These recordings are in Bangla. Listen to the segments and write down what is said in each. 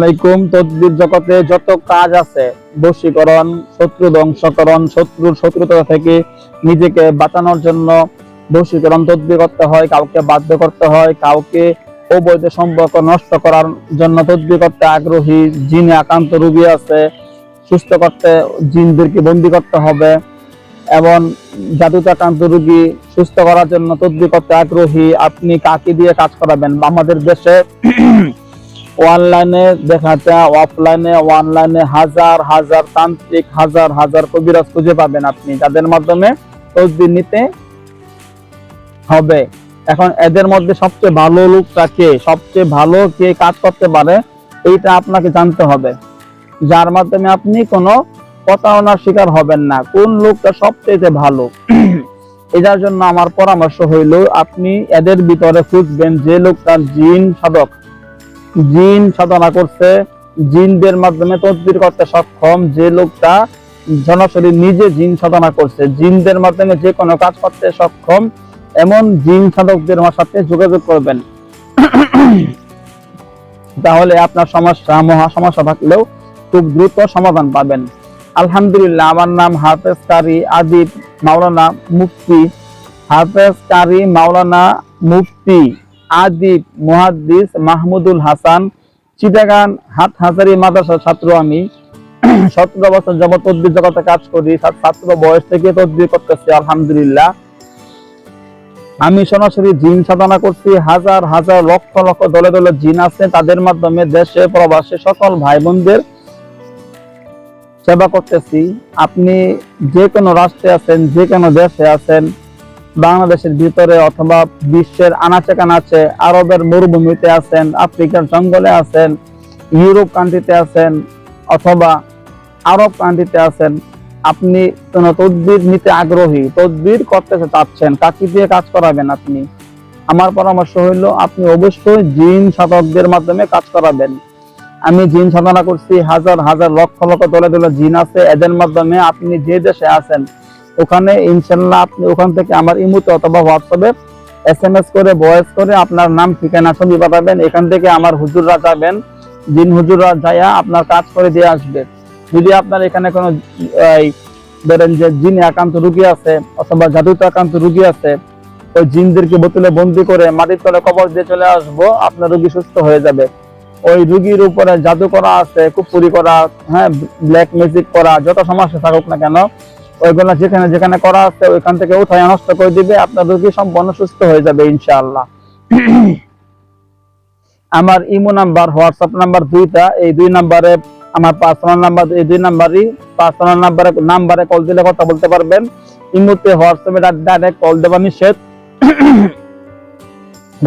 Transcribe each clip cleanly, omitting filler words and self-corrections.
আলাইকুম। তদবির জগতে যত কাজ আছে, বশীকরণ, শত্রু ধ্বংসকরণ, শত্রুর শত্রুতা থেকে নিজেকে বাঁচানোর জন্য বশীকরণ তদবির করতে হয়, কাউকে বাধ্য করতে হয়, কাউকে অবৈধ সম্পর্ক নষ্ট করার জন্য তদবির করতে আগ্রহী, জিনে আক্রান্ত রোগী আছে, সুস্থ করতে জিনদেরকে বন্দী করতে হবে, এবং জাদুতে আক্রান্ত রোগী সুস্থ করার জন্য তদবির করতে আগ্রহী। আপনি কাকে দিয়ে কাজ করাবেন? আমাদের দেশে অনলাইনে দেখা যায়, অফলাইনে অনলাইনে হাজার হাজার তান্ত্রিক, হাজার হাজার কবিরাজ খুঁজে পাবেন আপনি, যাদের মাধ্যমে তদবির নিতে হবে। এখন এদের মধ্যে সবচেয়ে ভালো লোকটা কে, সবচেয়ে ভালো কে কাজ করতে পারে, এইটা আপনাকে জানতে হবে, যার মাধ্যমে আপনি কোনো প্রতারণার শিকার হবেন না। কোন লোকটা সবচেয়ে ভালো, এটার জন্য আমার পরামর্শ হইল আপনি এদের ভিতরে খুঁজবেন যে লোকটার জিন সাধক, জিন সাধনা করছে, জিনদের মাধ্যমে তদবির করতে সক্ষম, যে লোকটা সরাসরি নিজে জিন সাধনা করছে, জিনদের মাধ্যমে যে কোনো কাজ করতে সক্ষম, এমন জিন সাধকদের সাথে যোগাযোগ করবেন। তাহলে আপনার সমস্যা, মহা সমস্যা থাকলেও খুব দ্রুত সমাধান পাবেন। আলহামদুলিল্লাহ, আমার নাম হাফেজ কারি আদিব মাওলানা মুফতি, হাফেজ কারি মাওলানা মুফতি আদিব মুহাদ্দিস মাহমুদুল হাসান, চিটাগাং হাটহাজারী মাদ্রাসার ছাত্র আমি। 17 বছর যাবত তদবির জগতে কাজ করি, ছাত্র বয়স থেকে তদবির করতেছি আলহামদুলিল্লাহ। আমি সরাসরি জিন সাধনা করছি, হাজার হাজার লক্ষ লক্ষ দলে দলে জিন আছে, তাদের মাধ্যমে দেশে প্রবাসে সকল ভাই বোনদের সেবা করতেছি। আপনি যে কোনো রাষ্ট্রে আছেন, যে কোনো দেশে আছেন, বাংলাদেশের ভিতরে অথবা বিশ্বের আনাচে কানাচে, আরবের মরুভূমিতে আছেন, আফ্রিকার জঙ্গলে আছেন, ইউরোপ কান্ট্রিতে আছেন, অথবা আরব কান্ট্রিতে আছেন, আপনি কোনো তদবির নিতে আগ্রহী, তদবির করতে চাচ্ছেন, কাকে দিয়ে কাজ করাবেন আপনি, আমার পরামর্শ হইল আপনি অবশ্যই জিন সাধকদের মাধ্যমে কাজ করাবেন। আমি জিন সাধনা করছি, হাজার হাজার লক্ষ লক্ষ দলে দলে জিন আছে, এদের মাধ্যমে আপনি যে দেশে আছেন ওখানে ইনশাল্লাহ আপনি ওখান থেকে আমার ইমোতে অথবা হোয়াটসঅ্যাপে SMS করে, ভয়েস করে আপনার নাম ঠিকানা ছবি পাঠাবেন। এখান থেকে আমার হুজুররা যাবেন, জিন হুজুররা যায়া আপনার কাজ করে দিয়ে আসবে। যদি আপনার এখানে কোনো ধরেন যে জিনে আক্রান্ত রোগী আছে অথবা জাদুতে আক্রান্ত রোগী আছে, ওই জিনদেরকে বোতলে বন্দি করে মাটির তলে কবর দিয়ে চলে আসবো, আপনার রোগী সুস্থ হয়ে যাবে। ওই রোগীর উপরে জাদু করা আছে, কুফরি করা, হ্যাঁ, ব্ল্যাক ম্যাজিক করা, যত সমস্যা থাকুক না কেন, ওইগুলো যেখানে যেখানে করা আছে ওইখান থেকে উঠায় নষ্ট করে দিবে, আপনার রোগী সম্পূর্ণ সুস্থ হয়ে যাবে ইনশাআল্লাহ। আমার ইমো নাম্বার, হোয়াটসঅ্যাপ নাম্বার দুইটা, এই দুই নাম্বারে আমার পার্সোনাল নাম্বার, এই দুই নাম্বারই পার্সোনাল নাম্বারে কল দিলে কথা বলতে পারবেন। ইমোতে হোয়াটসঅ্যাপে ডাইরেক্ট কল দেওয়া নিষেধ,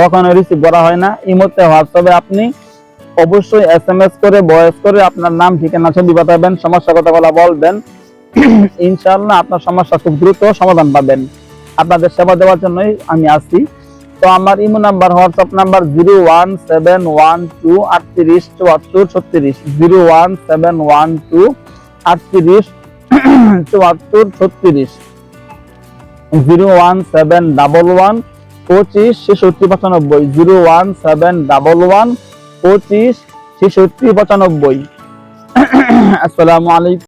কখনো রিসিভ করা হয় না। ইমোতে হোয়াটসঅ্যাপে আপনি অবশ্যই SMS করে, ভয়েস করে আপনার নাম ঠিকানা ছবি পাঠাবেন, সমস্যা কথা বলবেন, ইনশাআল্লাহ আপনার সমস্যা খুব দ্রুত সমাধান পাবেন। আপনাদের সেবা দেওয়ার জন্যই আমি আছি। তো আমার ইমো নাম্বার, হোয়াটসঅ্যাপ নাম্বার 01712387436, 01712387436, 01711256695, 01711256695। আসসালামু আলাইকুম।